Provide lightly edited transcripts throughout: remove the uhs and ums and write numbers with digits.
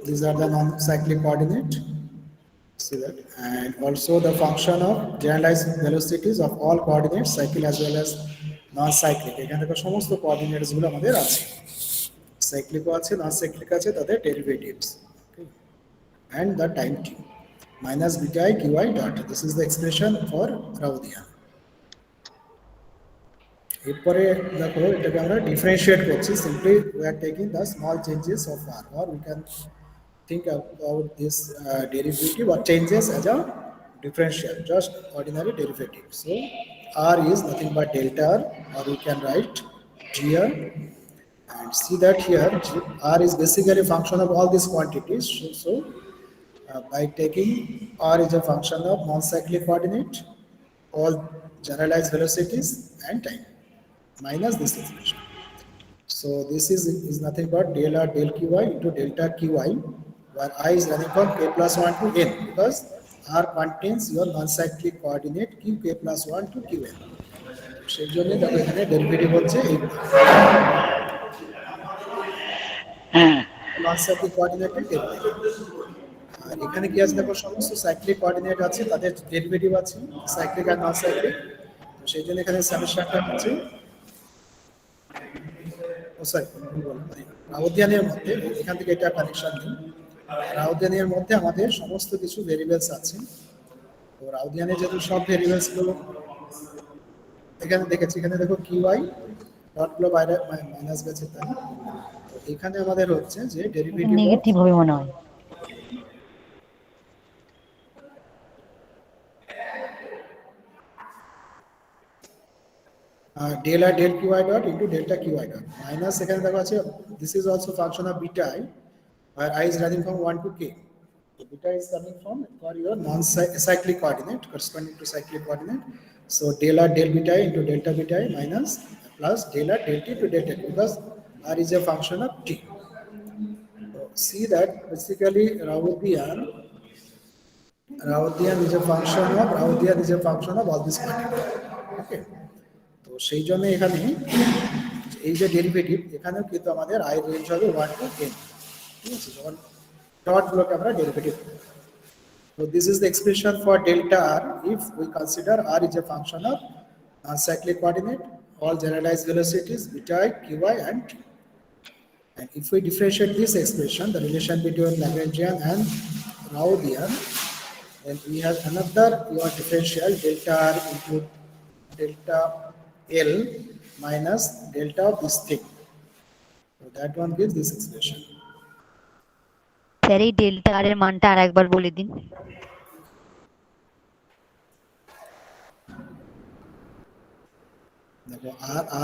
These are the non-cyclic coordinate. See that, and also the function of generalized velocities of all coordinates, cycle as well as non-cyclic. এখানে দেখো সমস্ত coordinates গুলো আমাদের আছে, cyclic আছে, non-cyclic আছে, তাদের derivatives, okay, and the time t minus beta I qi dot. This is the expression for Raoudhian. এরপরে দেখো এটাকে আমরা ডিফারেন্সিয়েট করছি, simply we are taking the small changes of r, or we can think about this derivative or changes as a differential, just ordinary derivative. So r is nothing but delta r, or we can write gr, and see that here r is basically a function of all these quantities. So by taking r is a function of non-cyclic coordinate, all generalized velocities and time, minus this expression. So this is nothing but del r del qi into delta qi, where I is running from k plus 1 to n, because r contains your non-cyclic coordinate q k plus 1 to qn. সেই জন্য দেখো এখানে derivative হচ্ছে এই non-cyclic coordinate এর derivative. আর এখানে কি আছে দেখো সমস্ত সাইক্লিক কোঅর্ডিনেট আছে, তাদের ডেরিভেটিভ আছে, সাইক্লিক আর নন সাইক্লিক। তো সেই জন্য এখানে সামেশনটা হচ্ছে রাউদিয়ানের মধ্যে, এখান থেকে এটা কানেকশন নেই, রাউদিয়ানের মধ্যে আমাদের সমস্ত কিছু ভেরিয়েবলস আছে। তো রাউদিয়ানের যেহেতু সব ভেরিয়েবলস গুলো এখানে দেখেছি, এখানে দেখো কিউআই ডট গুলো বাইরে মাইনাস গেছে, তাই তো এখানে আমাদের হচ্ছে যে ডেরিভেটিভ নেগেটিভ হবে মনে হয়। del I del qi dot into delta qi dot minus এখানে দেখো আছে this is also function of beta I, where I is running from 1 to k. So beta is coming from for your non-cyclic coordinate corresponding to cyclic coordinate. So del r del beta I into delta beta I minus plus del r del t to delta t, because r is a function of t. So see that basically Raoudhian is a function of all this quantity. Okay. তো সেই জন্য এখানে এই যে derivative, এখানেও কিন্তু আমাদের I range হবে 1 to n, ঠিক আছে, যখন ডট গুলোকে আমরা ডেরিভেটিভ করব। So this is the expression for delta r if we consider r is a function of non-cyclic coordinate, all generalized velocities beta I, qi and t. And if we differentiate this expression, the relation between Lagrangian and Raoudhian, then we have another your differential delta r into delta L minus delta of this thing. So that one gives this expression. Sir এই delta আর এর মানটা আরেকবার বলে দিন। দেখো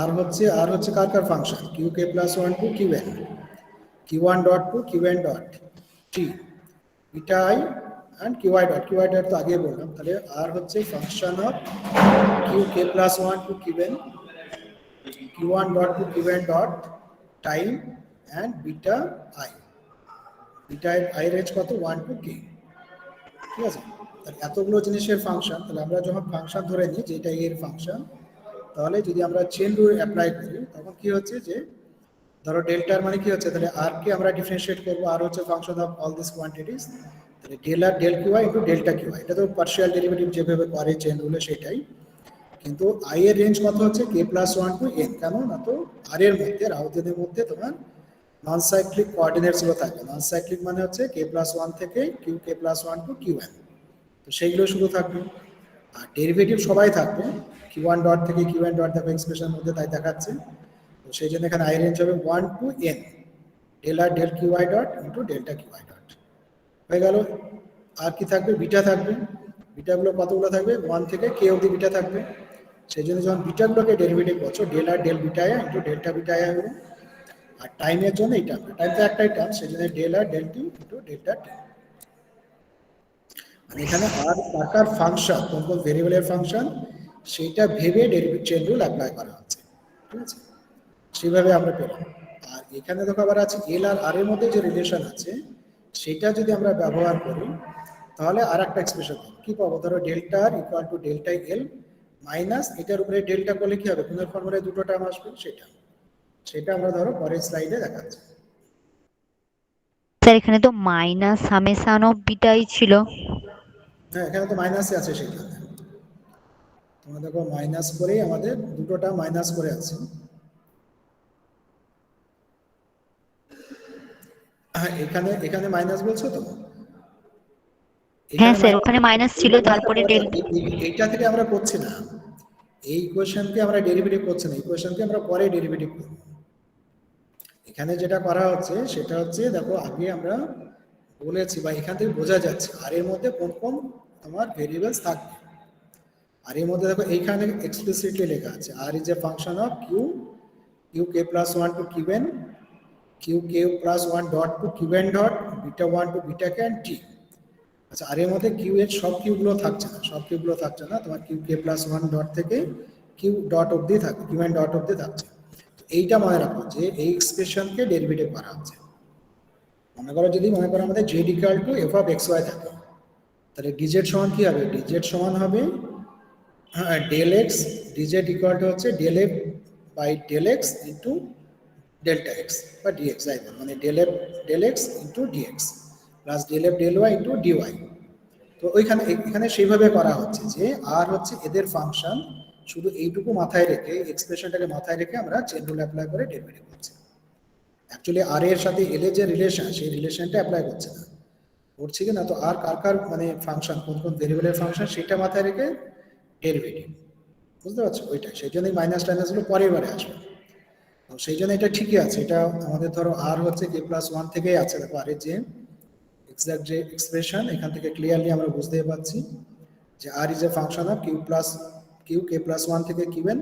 r হচ্ছে কার function, qk plus 1 to qn, q1 dot to qn dot t, beta I and qi dot তো আগে বললাম, তাহলে r হচ্ছে function of qk plus 1 to qn, q1 dot to qn dot time and beta I range কত 1 to k, ঠিক আছে। তাহলে এতগুলো জিনিসের ফাংশন, তাহলে আমরা যখন ফাংশন ধরে নিই যে এটা এর ফাংশন, তাহলে যদি আমরা চেন রুল অ্যাপ্লাই করি তখন কি হচ্ছে যে ধরো ডেল্টার মানে কি হচ্ছে, তাহলে আর কে আমরা ডিফারেন্সিয়েট করব, আর হচ্ছে function of all this quantities, তাহলে del r del q i into delta q i, এটা তো পার্শিয়াল ডেরিভেটিভ যেভাবে করে চেন রুলে সেটাই, কিন্তু আই এর রেঞ্জ কত হচ্ছে কে প্লাস 1 টু এন, কেন না তো আর এর মধ্যে রাউদিয়ানের মধ্যে তোমার নন সাইক্লিক কোঅর্ডিনেটস গুলো থাকে, নন সাইক্লিক মানে হচ্ছে কে প্লাস 1 থেকে q k plus 1 two q N, তো সেইগুলো শুধু থাকবে, আর ডেরিভেটিভ সবাই থাকবে, q1 ডট থেকে qn ডট দেখো এক্সপ্রেশনের মধ্যে তাই দেখাচ্ছে। তো সেই জন্য এখানে আই রেঞ্জ হবে 1 to n del r del qi dot into delta qi dot হয়ে গেল। আর কি থাকবে, বিটা থাকবে, বিটাগুলো কতগুলো থাকবে 1 থেকে k অবধি বিটা থাকবে, সেই জন্য যখন বিটাগুলোকে ডেরিভেটিভ করছো del r del beta i into delta beta i হবে, আর টাইমের জন্য এই টার্ম, টাইম তো একটাই টার্ম, সেই জন্য ডেল আর ডেল টি ইনটু ডেল্টা টি। এখানে আর কার ফাংশন, কোন কোন ভেরিয়েবলের ফাংশন সেটা ভেবে ডেরিভেটিভ চেন রুল অ্যাপ্লাই করা হচ্ছে, ঠিক আছে, সেইভাবে আমরা পেলাম। আর এখানে দেখো আবার আছে এল আর আর এর মধ্যে যে রিলেশন আছে সেটা যদি আমরা ব্যবহার করি তাহলে আর একটা এক্সপ্রেশন কি পাবো, ধরো delta r equal to delta L minus এটার উপরে ডেল্টা করলে কি হবে, পুনর ফর্মুলায় দুটো টার্ম আসবে, সেটা আমরা ধরো পরের স্লাইডে দেখাচ্ছি। স্যার এখানে তো মাইনাস সামেশন অফ বিটাই ছিল। হ্যাঁ, এখানে তো মাইনাসই আছে সেখানে। তোমরা দেখো মাইনাস করেই আমাদের দুটোটা মাইনাস করে আছে। হ্যাঁ, এখানে এখানে মাইনাস বলছো তো? হ্যাঁ এখানে স্যার, ওখানে মাইনাস ছিল, তারপরে এইটা থেকে আমরা করছি না, এই ইকুয়েশনকে আমরা ডেরিভেটিভ করছি না, ইকুয়েশনকে আমরা পরে ডেরিভেটিভ করব। এখানে যেটা করা হচ্ছে সেটা হচ্ছে, দেখো আগে আমরা বলেছি বা এখান থেকে বোঝা যাচ্ছে আর এর মধ্যে কোন কোন আমার ভেরিয়েবলস থাকবে। আর এর মধ্যে দেখো এইখানে এক্সপ্লিসিটলি লেখা আছে R is a function of q q k plus one two q n q k plus one dot two q n dot beta one two beta k and T. আচ্ছা, আর এর মধ্যে কিউ এর সব কিউগুলো থাকছে না, সব কিউগুলো থাকছে না, তোমার Q k plus one dot থেকে কিউ ডট অব্দি থাকবে, কিউ এন ডট অব্দি থাকছে। তো এইটা মনে রাখো যে এই এক্সপ্রেশনকে ডেরিভেটিভ করা হচ্ছে। মনে করো যদি মনে করো আমাদের z equal to f of x y থাকে, তাহলে ডিজেড সমান কি হবে? ডিজেড সমান হবে del x, d z equal to হচ্ছে del f by del x into delta x বা ডিএক্স, যাই বল, মানে del f del x into d x plus del f del y into d y. তো ওইখানে এখানে সেইভাবে করা হচ্ছে যে আর হচ্ছে এদের ফাংশন, শুধু এইটুকু মাথায় রেখে, এক্সপ্রেশনটাকে মাথায় রেখে আমরা চেন রুল অ্যাপ্লাই করে ডেরিভেটিভ করছি। অ্যাকচুয়ালি আর এর সাথে এল এর যে রিলেশন, সেই রিলেশনটা অ্যাপ্লাই করছে না, করছে কি না, তো আর কার কার মানে ফাংশন, কোন কোন ভেরিয়েবলের ফাংশন সেটা মাথায় রেখে ডেরিভেটিভ, বুঝতে পারছো? ওইটাই, সেই জন্যই মাইনাস টাইনাসগুলো পরের বারে আসবে। তো সেই জন্য এটা ঠিকই আছে, এটা আমাদের ধরো আর হচ্ছে কে প্লাস ওয়ান থেকেই আছে, দেখো আর এর যে এক্সাক্ট যে এক্সপ্রেশন, এখান থেকে ক্লিয়ারলি আমরা বুঝতে পারছি যে r is a function of q plus q k plus one থেকে q n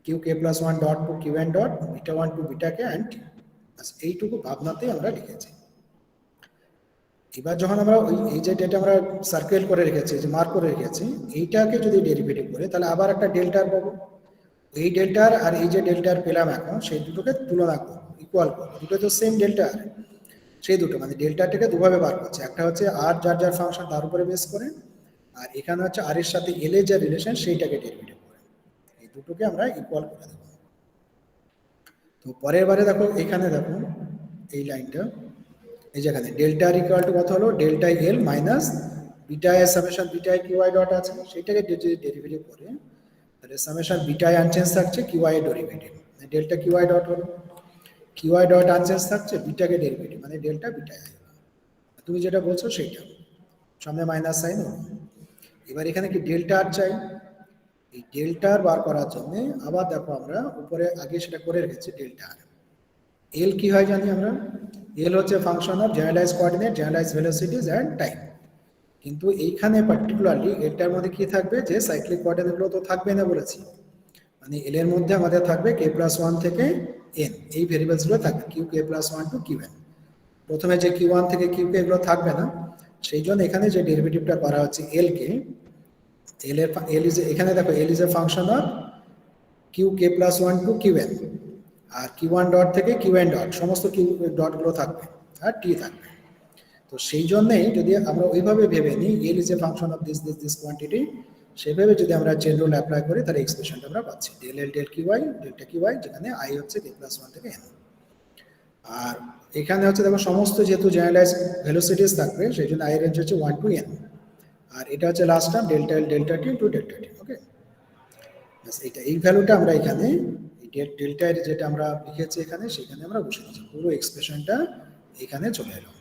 q k plus one dot two q n dot beta one two beta k and এইটুকু ভাবনাতে আমরা লিখেছি। এবার যখন আমরা ওই এই যে ডেটা আমরা সার্কেল করে রেখেছি, যে মার্ক করে রেখেছি, এইটাকে যদি ডেরিভেটিভ করে তাহলে আবার একটা ডেল্টার পাবো। এই ডেল্টার আর এই যে ডেল্টার পেলাম এখন, সেই দুটোকে তুলনা করবো, ইকুয়াল করবো, দুটো তো সেম ডেল্টার, সেই দুটো মানে ডেল্টাটাকে দুভাবে বার করছে, একটা হচ্ছে আর যার যার ফাংশন তার উপরে বেস করে, আর এখানে হচ্ছে আর এর সাথে এল এর যে রিলেশন সেইটাকে ডেরিভেটিভ করে, এই দুটোকে আমরা ইকুয়াল করে দেবো। তো পরের বারে দেখো এখানে দেখো এই লাইনটা, এই যেখানে ডেল্টা আর ইকুয়াল টু কত হলো, ডেল্টা এল মাইনাস বিটা এ summation beta q i dot আছে, সেটাকে যদি ডেরিভেটিভ করে তাহলে সামেশন বিটা আনচেঞ্জ থাকছে, কিউ আই এর derivative delta q i dot হলো, কিউ আই ডট আনচেঞ্জ থাকছে, বিটাকে ডেরিভেটিভ মানে ডেল্টা বিটা আই। তুমি যেটা বলছো সেইটা, সামনে মাইনাস সাইন হলো। এবার এখানে কি ডেল্টা আর চাই, এই ডেল্টা আর বার করার জন্য আবার দেখো আমরা উপরে আগে সেটা করে রেখেছি ডেল্টা আর। এল কি হয় জানি আমরা, এল হচ্ছে function of generalise coordinate, generalise velocities and time. কিন্তু এইখানে পার্টিকুলারলি এটার মধ্যে কি থাকবে, যে সাইক্লিক কোঅর্ডিনেটগুলো তো থাকবে না বলেছি, মানে এল এর মধ্যে আমাদের থাকবে কে প্লাস ওয়ান থেকে এন, এই ভেরিয়েবলসগুলো থাকবে, q k plus one to q n. প্রথমে যে কিউ ওয়ান থেকে কিউ কে এগুলো থাকবে না, সেই জন্য এখানে যে ডেরিভেটিভটা করা হচ্ছে এল কে, এল এর এল ইজ, এখানে দেখো L is a function of q k plus one to q n, আর কিউ ওয়ান ডট থেকে কিউ এন ডট, সমস্ত কিউ ডটগুলো থাকবে আর টি থাকবে। তো সেই জন্যই যদি আমরা ওইভাবে ভেবে নিই এল is a function of this this this quantity, সেভাবে যদি আমরা চেন রুল অ্যাপ্লাই করি তাহলে এক্সপ্রেশনটা আমরা পাচ্ছি del L del q i delta q i, যেখানে আই হচ্ছে কে প্লাস ওয়ান থেকে এন। আর এখানে হচ্ছে দেখো সমস্ত যেহেতু জেনারেলাইজ ভেলোসিটিস থাকবে, সেই জন্য আই রেঞ্জ হচ্ছে ওয়ান টু এন, আর এটা হচ্ছে last term delta L delta t to delta t. Okay, এইটা এই ভ্যালুটা আমরা এখানে ডেল্টা এর যেটা আমরা লিখেছি এখানে, সেখানে আমরা বসে দিচ্ছি, পুরো এক্সপ্রেশনটা এখানে চলে এলো,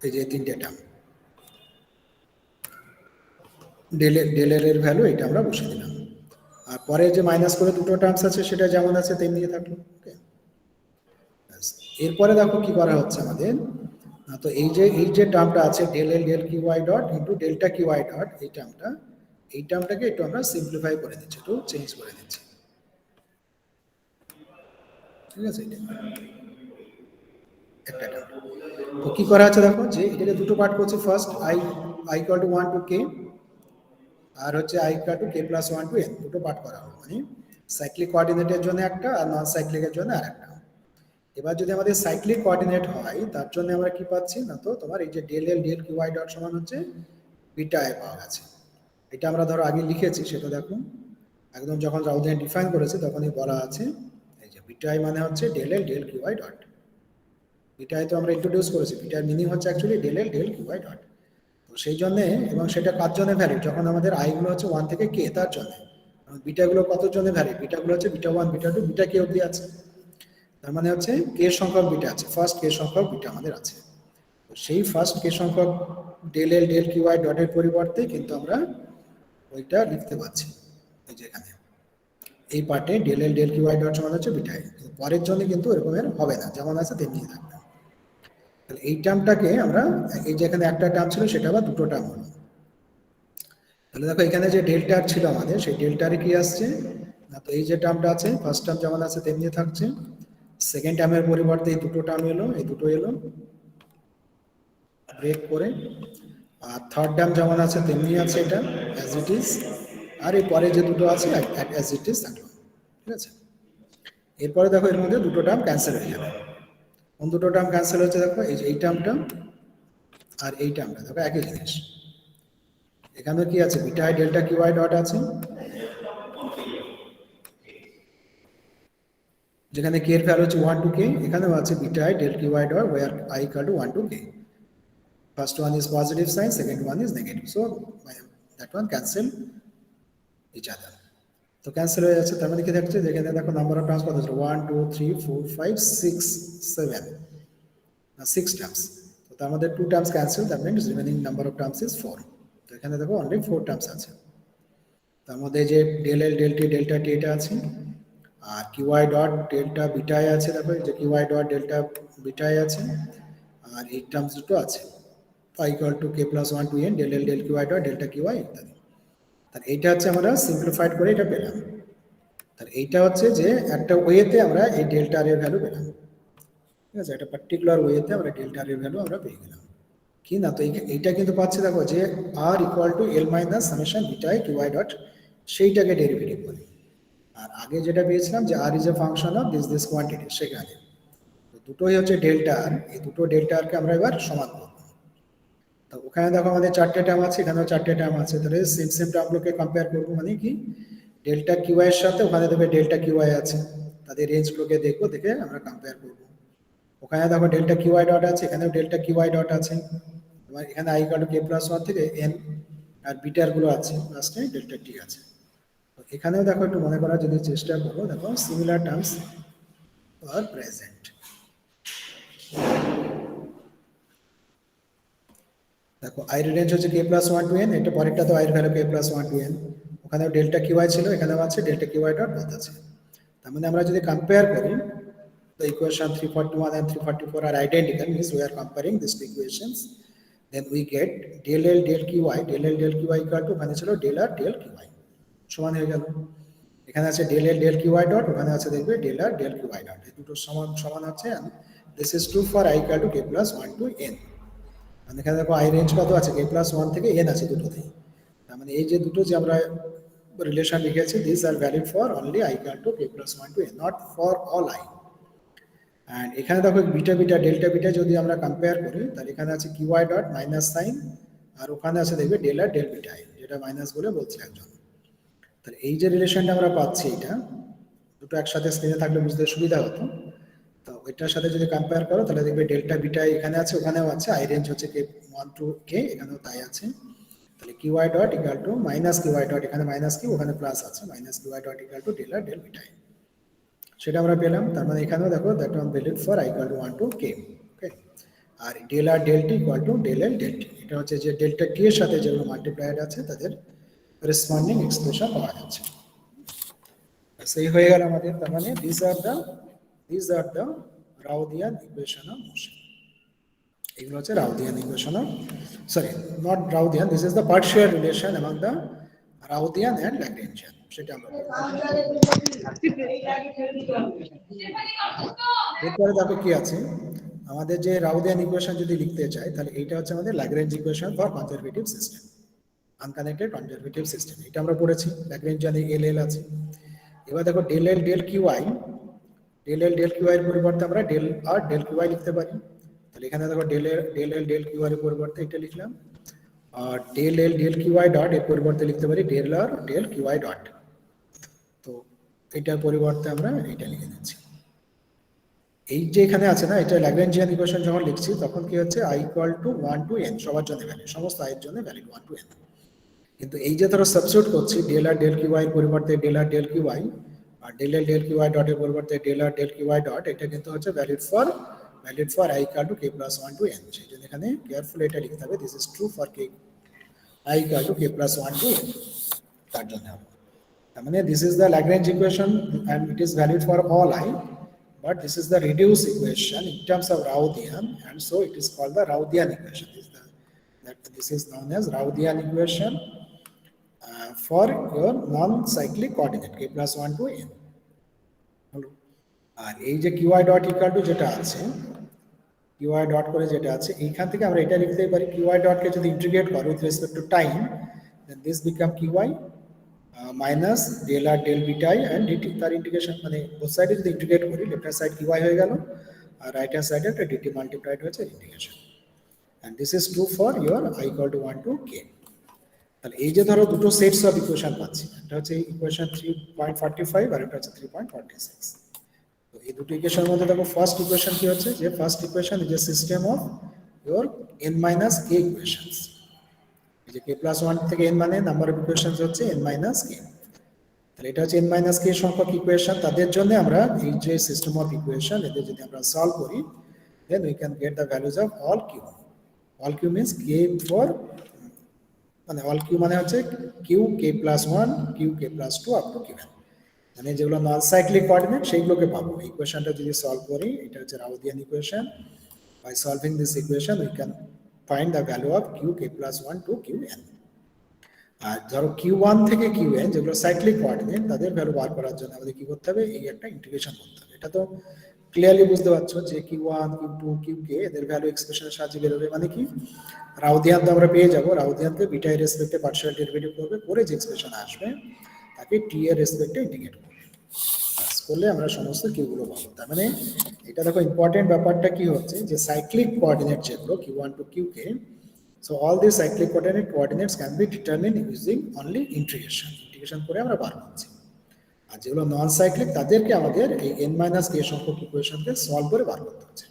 এই যে তিনটে টার্ম ডেল এর ভ্যালু এটা আমরা বসে দিলাম, আর পরে যে মাইনাস করে দুটো টার্মস আছে সেটা যেমন আছে তেমনি থাকলো। ওকে, এরপরে দেখো কি করা হচ্ছে আমাদের, তো এই যে টার্মটা আছে del L del q i dot into delta q i dot, এই টার্মটাকে একটু আমরা সিম্পলিফাই করে দিচ্ছি, একটু চেঞ্জ করে দিচ্ছি, ঠিক আছে? একটা টার্ম, তো কি করা হচ্ছে দেখো যে এটাকে দুটো পার্ট করছি, first i equal to one to k, আর হচ্ছে i equal to k plus one to n, দুটো পার্ট করা হবে, মানে সাইক্লিক কোঅর্ডিনেটের জন্য একটা আর নন সাইক্লিকের জন্য আর একটা। এবার যদি আমাদের সাইক্লিক কোঅর্ডিনেট হয় তার জন্য আমরা কি পাচ্ছি না, তো তোমার এই যে del L del q i dot সমান হচ্ছে বিটা আই পাওয়া গেছে। এটা আমরা ধরো আগে লিখেছি, সেটা দেখো একদম যখন রাউজেন ডিফাইন করেছে তখনই বলা আছে, এই যে বিটা আই মানে হচ্ছে del L del q i dot, বিটায় তো আমরা ইন্ট্রোডিউস করেছি, বিটার মিনিং হচ্ছে actually del L del q by dot. তো সেই জন্যে, এবং সেটা কার জন্য ভ্যালিড, যখন আমাদের আইগুলো হচ্ছে 1 থেকে কে তার জন্য। বিটাগুলো কত জন্য ভ্যালিড, বিটাগুলো হচ্ছে বিটা 1 বিটা 2 বিটা কে অবধি আছে, তার মানে হচ্ছে কে সংখ্যক বিটা আছে, ফার্স্ট কে সংখ্যক বিটা আমাদের আছে। তো সেই ফার্স্ট কে সংখ্যক del L del q i ডটের পরিবর্তে কিন্তু আমরা ওইটা লিখতে পারছি এই যে এখানে এই পার্টে del L del q i dot সমান হচ্ছে বিটা আই, পরের জন্য কিন্তু এরকমের হবে না, যেমন আছে তেমনি থাকবে। তাহলে এই টার্মটাকে আমরা, এই যে এখানে একটা টার্ম ছিল সেটা আবার দুটো টার্ম হলো। তাহলে দেখো এখানে যে ডেল্টার ছিল আমাদের, সেই ডেল্টারে কি আসছে না, তো এই যে টার্মটা আছে ফার্স্ট টার্ম যেমন আছে তেমনি থাকছে, সেকেন্ড টার্মের পরিবর্তে এই দুটো টার্ম এলো, এই দুটো এলো ব্রেক করে, আর থার্ড টার্ম যেমন আছে তেমনি আছে এটা অ্যাজ ইট ইজ, আর এই পরে যে দুটো আছে অ্যাজ ইট ইজ থাকলো, ঠিক আছে। এরপরে দেখো এর মধ্যে দুটো টার্ম ক্যান্সেল হয়ে যাবে। কোন দুটো টার্ম ক্যান্সেল হচ্ছে দেখো, এই যে এই টার্মটা আর এই টার্মটা, দেখো একই জিনিস। এখানে কি আছে, beta i delta q i dot আছে, যেখানে কে এর ভ্যালু হচ্ছে 1 to k, এখানেও আছে beta i del q i dot where I equal to 1 to k. First one is positive sign, second one is negative, so that one cancel each other. তো cancel হয়ে যাচ্ছে, তার মানে কি দেখছে, যেখানে দেখো নাম্বার অফ টার্মস কত আছে, 1 2 3 4 5 6 7 না 6 টার্মস। তো তার মধ্যে 2 terms cancel, that means remaining number of terms is 4। তো এখানে দেখো অনলি 4 টার্মস আছে। তার মধ্যে যে del L del t delta t এটা আছে, আর q i dot delta beta i আছে, দেখো যে q i dot delta beta i আছে, আর এই টার্মস দুটো আছে i equal to k plus 1 to n del l del qi dot delta qi ইত্যাদি। তার এইটা হচ্ছে আমরা সিম্পলিফাইড করে এটা পেলাম। তার এইটা হচ্ছে যে একটা ওয়েতে আমরা এই ডেল্টা আর এর ভ্যালু পেলাম, ঠিক আছে, একটা পার্টিকুলার ওয়েতে আমরা ডেল্টা আর এর ভ্যালু আমরা পেয়ে গেলাম। কি না, তো এইটা কিন্তু পাচ্ছি দেখো যে r equal to L minus summation beta i q i dot, সেইটাকে ডেরিভেটিভ বলি। আর আগে যেটা পেয়েছিলাম যে r is a function of this quantity, সেখানে দুটোই হচ্ছে ডেল্টা আর, এই দুটো ডেল্টা আরকে আমরা এবার সমান করব। তো ওখানে দেখো আমাদের চারটে টার্ম আছে, এখানেও চারটে টার্ম আছে, তাহলে সেম টার্মগুলোকে কম্পেয়ার করবো, মানে কি ডেল্টা কিউআই এর সাথে ওখানে দেখবে ডেল্টা কিউআই আছে, তাদের রেঞ্জগুলোকে দেখবো, দেখে আমরা কম্পেয়ার করবো। ওখানে দেখো ডেল্টা কিউআই ডট আছে, এখানেও ডেল্টা কিউআই ডট আছে, তোমার এখানে I equal to k plus 1 থেকে এন, আর বিটার গুলো আছে লাস্টে ডেল্টা টি আছে। তো এখানেও দেখো একটু মনে করার যদি চেষ্টা করো, দেখো সিমিলার টার্মস আর প্রেজেন্ট। দেখো আই রেঞ্জ হচ্ছে কে প্লাস 1 টু এন, এটা পরেরটা তো আই এর value k plus 1 two N, ওখানেও ডেল্টা কিউআই ছিল, এখানেও আছে ডেল্টা কিউআই ডট বোথ আছে। তার মানে আমরা যদি কম্পেয়ার করি, the equation 341 and 344 are identical, means we are comparing these two equations, then we get del L del QI, del L del QI equal to ওখানে ছিল del R del QI, সমান হয়ে গেল। এখানে আছে del L del QI dot, ওখানে আছে দেখবে del R del QI dot, এই দুটো সমান সমান হচ্ছে, and this is true for I equal to k plus 1 to n। মানে এখানে দেখো আই রেঞ্জ কত আছে, k plus 1 থেকে n আছে দুটোতেই, তার মানে এই যে দুটো যে আমরা রিলেশন লিখেছি, this are valid for only I equal to k plus 1 to n, not for all I। And এখানে দেখো বিটা বিটা ডেল্টা বিটা যদি আমরা কম্পেয়ার করি, তাহলে এখানে আছে কিউআই ডট মাইনাস সাইন, আর ওখানে আছে দেখবে del r del beta i, যেটা মাইনাস বলে বলছে একজন। তাহলে এই যে রিলেশনটা আমরা পাচ্ছি, এটা দুটো একসাথে স্ক্রিনে থাকলে বুঝতে সুবিধা হতো। তো এটার সাথে যদি কম্পেয়ার করো, তাহলে দেখবে ডেল্টা বিটা এখানে আছে, ওখানেও আছে, আই রেঞ্জ হচ্ছে কে 1 টু কে, এখানেও তাই আছে। তাহলে q i dot equal to minus q i dot, এখানে মাইনাস কিউ ওখানে প্লাস আছে, minus q i dot equal to del r del beta i, সেটা আমরা পেলাম। তার মানে এখানেও দেখো that one valid for I equal to 1 to k, okay. আর del r del t equal to del L del t, এটা হচ্ছে যে ডেল্টা টি এর সাথে যেগুলো মাল্টিপ্লাইড আছে তাদের করেসপন্ডিং এক্সপ্রেশন পাওয়া যাচ্ছে। সেই হয়ে গেল আমাদের, তার মানে this are the Routhian equation of motion. এগুলো হচ্ছে Routhian equation of, sorry not Routhian, this is the partial relation among the Routhian and Lagrangian, সেটা আমরা। এরপরে দেখো কি আছে, আমাদের যে রাউদিয়ান ইকুয়েশন যদি লিখতে চাই, তাহলে এইটা হচ্ছে আমাদের Lagrange equation for conservative system, unconnected conservative system, এটা আমরা পড়েছি, ল্যাগ্রেঞ্জিয়ান এল এল আছে। এবার দেখো del L del q i, del L del q i এর পরিবর্তে আমরা ডেল আর ডেল কিউআই লিখতে পারি। তাহলে এখানে দেখো ডেল এল ডেল কিউআই এর পরিবর্তে এটা লিখলাম, আর del L del q i dot এর পরিবর্তে লিখতে পারি del r del q i dot. তো এটার পরিবর্তে আমরা এটা লিখে দিচ্ছি। এই যে এখানে আছে না, এটা ল্যাগ্রেঞ্জিয়ান ইকুয়েশন যখন লিখছি তখন কি হচ্ছে i equal to 1 to n, সবার জন্য ভ্যালু, সমস্ত i এর জন্য ভ্যালু 1 টু n। কিন্তু এই যে ধরো সাবস্টিটিউট করছি del r del q i এর পরিবর্তে del r del q i, আর del L del q i ডটের পরিবর্তে del r del q i dot, এটা কিন্তু হচ্ছে valid for i equal to k plus 1 to n। সেই জন্য এখানে কেয়ারফুলি এটা লিখতে হবে, this is true for k i equal to k plus 1 to n, তার জন্য হবে। তার মানে this is the Lagrange equation and it is valid for all I, but this is the reduced equation in terms of Rauthian, and so it is called the Rauthian equation. This is known as Rauthian equation for your non-cyclic coordinate k plus 1 to n. আর এই যে qi dot equal to যেটা আছে, qi dot করে যেটা আছে, এইখান থেকে আমরা এটা লিখতে পারি qi dot কে যদি ইন্টিগ্রেট করো with respect to time, then this become qi minus del r del beta i and dt, তার ইন্টিগ্রেশন মানে বোথ সাইডে যদি ইন্টিগ্রেট করি, লেফট হ্যান্ড সাইড qi হয়ে গেল আর রাইট হ্যান্ড সাইডে একটা ডিটি মাল্টিপ্লাইড হয়েছে integration, and this is true for your i equal to 1 to k। তাহলে এই যে ধরো দুটো সেটস অফ ইকুয়েশন পাচ্ছি, একটা হচ্ছে ইকুয়েশন 3.45 আর একটা হচ্ছে 3.46। তো এই দুটো ইকুয়েশনের মধ্যে দেখো ফার্স্ট ইকুয়েশন কি হচ্ছে, যে first equation is a system of your n minus k equations. এই যে k প্লাস 1 থেকে n মানে নাম্বার অফ ইকুয়েশনস হচ্ছে n মাইনাস k। তাহলে এটা হচ্ছে n মাইনাস k সংখ্যক ইকুয়েশন, তাদের জন্য আমরা এই যে সিস্টেম অফ ইকুয়েশন এদের যদি আমরা সলভ করি, then we can get the values of all q. all q means k for মানে all q মানে হচ্ছে q k plus 1 q k plus 2 up to q n, মানে যেগুলো নন সাইক্লিক কোঅর্ডিনেট সেইগুলোকে পাবো। ইকুয়েশনটা যদি সলভ করি, এটা হচ্ছে Routhian equation. By solving this equation we can find the value of q k plus 1 to q n। আর ধরো q1 থেকে qn যেগুলো সাইক্লিক কোঅর্ডিনেট, তাদের ভ্যালু বার করার জন্য আমাদের কি করতে হবে, এই একটা ইন্টিগ্রেশন করতে হবে। এটা তো ক্লিয়ারলি বুঝতে পারছো যে q1 q2 qk এদের ভ্যালু এক্সপ্রেশনের সাহায্যে বেরোবে, মানে কি রাউদিয়ান তো আমরা পেয়ে যাবো, রাউদিয়ানকে বিটা এর রেসপেক্টে পার্শিয়াল ডেরিভেটিভ করবে, করে যে এক্সপ্রেশন আসবে তাকে টি এর রেসপেক্টে ইন্টিগ্রেট করবে, করলে আমরা সমস্ত কিউগুলো পাবো। তার মানে এটা দেখো ইম্পর্টেন্ট ব্যাপারটা কি হচ্ছে, যে সাইক্লিক কোঅর্ডিনেট যেগুলো q1 to qk, so all these cyclic coordinates can be determined using only integration করে আমরা বার করছি। আর যেগুলো নন সাইক্লিক তাদেরকে আমাদের এই n মাইনাস k সংখ্যক ইকুয়েশনকে সলভ করে বার করতে হচ্ছে।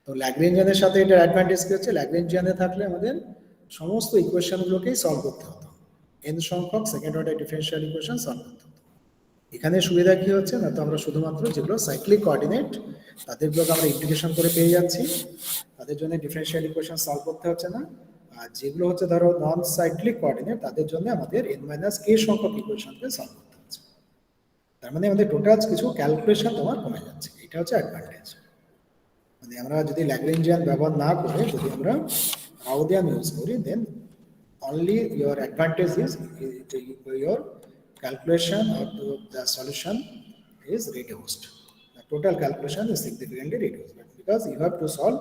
তো ল্যাগ্রেঞ্জিয়ানের সাথে এটার অ্যাডভান্টেজ কি হচ্ছে, ল্যাগ্রেঞ্জিয়ানে থাকলে আমাদের সমস্ত ইকুয়েশনগুলোকেই সলভ করতে হতো, n সংখ্যক second order differential equation solve করতে হতো। এখানে সুবিধা কি হচ্ছে না, তো আমরা শুধুমাত্র যেগুলো সাইক্লিক কোঅর্ডিনেট তাদেরগুলোকে আমরা ইন্টিগ্রেশন করে পেয়ে যাচ্ছি, তাদের জন্য ডিফারেনশিয়াল ইকুয়েশন সলভ করতে হচ্ছে না। আর যেগুলো হচ্ছে ধরো নন সাইক্লিক কোঅর্ডিনেট, তাদের জন্য আমাদের n মাইনাস k সংখ্যক ইকুয়েশনকে সলভ করতে হচ্ছে। তার মানে আমাদের টোটাল কিছু ক্যালকুলেশন তোমার কমে যাচ্ছে, এটা হচ্ছে অ্যাডভান্টেজ। মানে আমরা যদি ল্যাগ্রেঞ্জিয়ান ব্যবহার না করে যদি আমরা রাউদিয়ান ইউজ করি, দেন only your advantage is your calculation of the solution is reduced. The total calculation is significantly reduced, but because you have to solve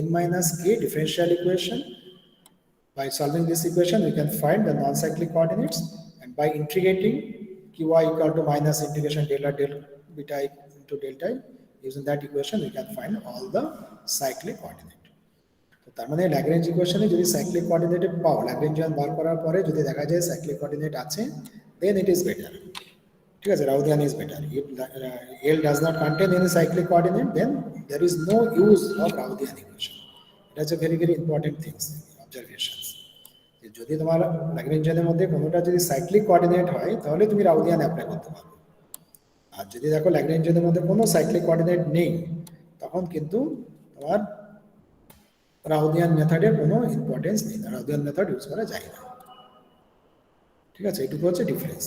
n minus k differential equation. By solving this equation, we can find the non-cyclic coordinates, and by integrating qi equal to minus integration delta del beta into delta I, using that equation, we can find all the cyclic coordinates. তার মানে Lagrange ইকুয়েশনে যদি cyclic coordinate পাও, ল্যাগ্রেঞ্জিয়ান বার করার পরে যদি দেখা যায় সাইক্লিক কোঅর্ডিনেট আছে, দেন ইট ইজ বেটার। ঠিক আছে, Routhian is better. If L does not contain any cyclic coordinate, then there is no use of Routhian equation. এটা হচ্ছে very very important things, observations. যদি তোমার ল্যাগ্রেঞ্জিয়ানের মধ্যে কোনোটা যদি সাইক্লিক কোঅর্ডিনেট হয়, তাহলে তুমি রাউদিয়ান অ্যাপ্লাই করতে পারবে। আর যদি দেখো ল্যাগ্রেঞ্জিয়ানের মধ্যে কোনো সাইক্লিক কোঅর্ডিনেট নেই, তখন কিন্তু তোমার রাউদিয়ান মেথডের কোনো ইম্পর্টেন্স নেই, রাউদিয়ান মেথড ইউজ করা যায় না। ঠিক আছে, এটুকু হচ্ছে ডিফারেন্স।